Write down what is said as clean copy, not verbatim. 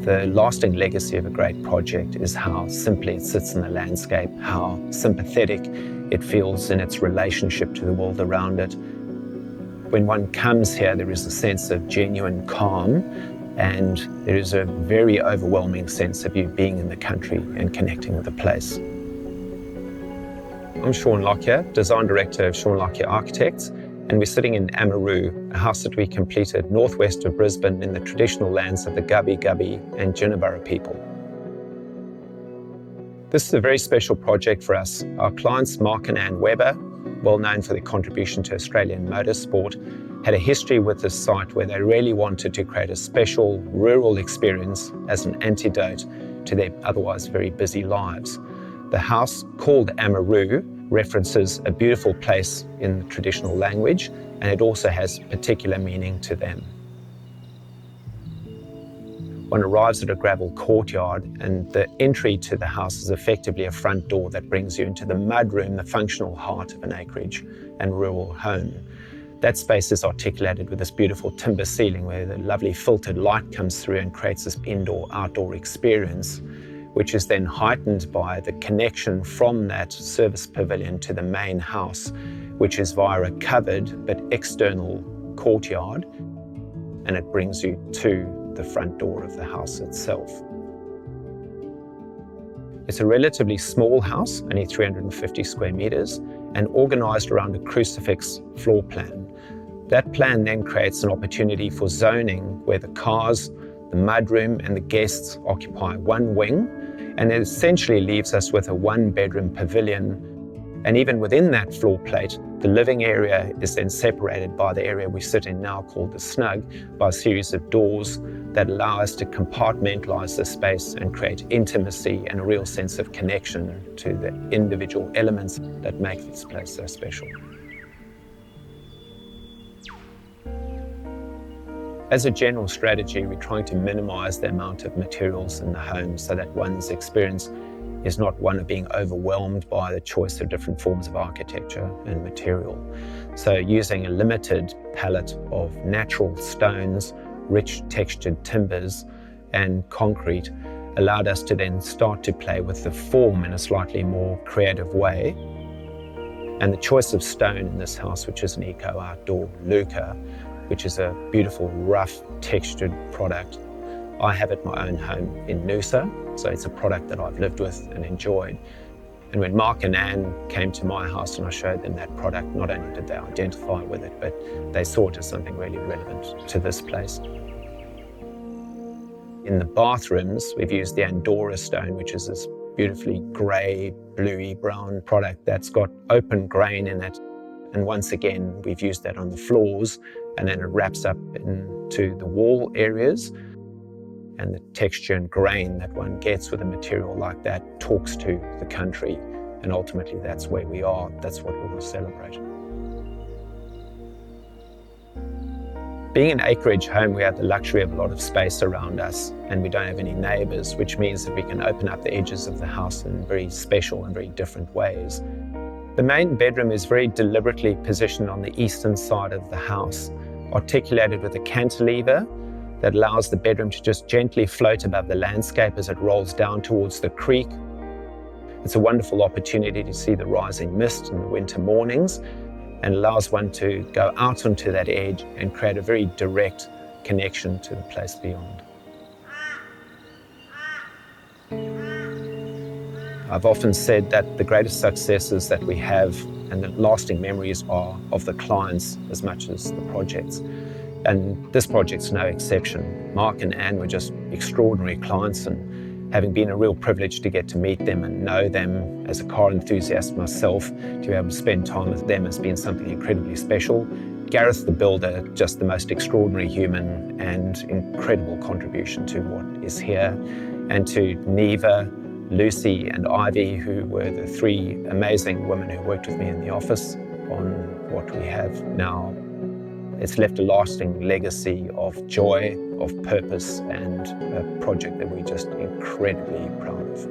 The lasting legacy of a great project is how simply it sits in the landscape, how sympathetic it feels in its relationship to the world around it. When one comes here, there is a sense of genuine calm, and there is a very overwhelming sense of you being in the country and connecting with the place. I'm Shaun Lockyer, Design Director of Shaun Lockyer Architects, and we're sitting in Amaroo, a house that we completed northwest of Brisbane in the traditional lands of the Gubbi Gubbi and Jinnaburra people. This is a very special project for us. Our clients, Mark and Ann Webber, well known for their contribution to Australian motorsport, had a history with this site where they really wanted to create a special rural experience as an antidote to their otherwise very busy lives. The house, called Amaroo, references a beautiful place in the traditional language, and it also has particular meaning to them. One arrives at a gravel courtyard, and the entry to the house is effectively a front door that brings you into the mudroom, the functional heart of an acreage and rural home. That space is articulated with this beautiful timber ceiling where the lovely filtered light comes through and creates this indoor-outdoor experience, which is then heightened by the connection from that service pavilion to the main house, which is via a covered but external courtyard, and it brings you to the front door of the house itself. It's a relatively small house, only 350 square meters, and organized around a crucifix floor plan. That plan then creates an opportunity for zoning where the cars, the mudroom, and the guests occupy one wing, and it essentially leaves us with a one-bedroom pavilion. And even within that floor plate, the living area is then separated by the area we sit in now called the snug by a series of doors that allow us to compartmentalize the space and create intimacy and a real sense of connection to the individual elements that make this place so special. As a general strategy, we're trying to minimize the amount of materials in the home so that one's experience is not one of being overwhelmed by the choice of different forms of architecture and material. So using a limited palette of natural stones, rich textured timbers and concrete allowed us to then start to play with the form in a slightly more creative way. And the choice of stone in this house, which is an eco-outdoor Luca, which is a beautiful, rough, textured product. I have at my own home in Noosa, so it's a product that I've lived with and enjoyed. And when Mark and Ann came to my house and I showed them that product, not only did they identify with it, but they saw it as something really relevant to this place. In the bathrooms, we've used the Andorra stone, which is this beautifully grey, bluey brown product that's got open grain in it. And once again, we've used that on the floors, and then it wraps up into the wall areas. And the texture and grain that one gets with a material like that talks to the country. And ultimately, that's where we are. That's what we will celebrate. Being an acreage home, we have the luxury of a lot of space around us, and we don't have any neighbours, which means that we can open up the edges of the house in very special and very different ways. The main bedroom is very deliberately positioned on the eastern side of the house, articulated with a cantilever that allows the bedroom to just gently float above the landscape as it rolls down towards the creek. It's a wonderful opportunity to see the rising mist in the winter mornings and allows one to go out onto that edge and create a very direct connection to the place beyond. I've often said that the greatest successes that we have and the lasting memories are of the clients as much as the projects. And this project's no exception. Mark and Ann were just extraordinary clients, and having been a real privilege to get to meet them and know them as a car enthusiast myself, to be able to spend time with them has been something incredibly special. Gareth the builder, just the most extraordinary human and incredible contribution to what is here. And to Neva, Lucy and Ivy, who were the three amazing women who worked with me in the office on what we have now. It's left a lasting legacy of joy, of purpose, and a project that we're just incredibly proud of.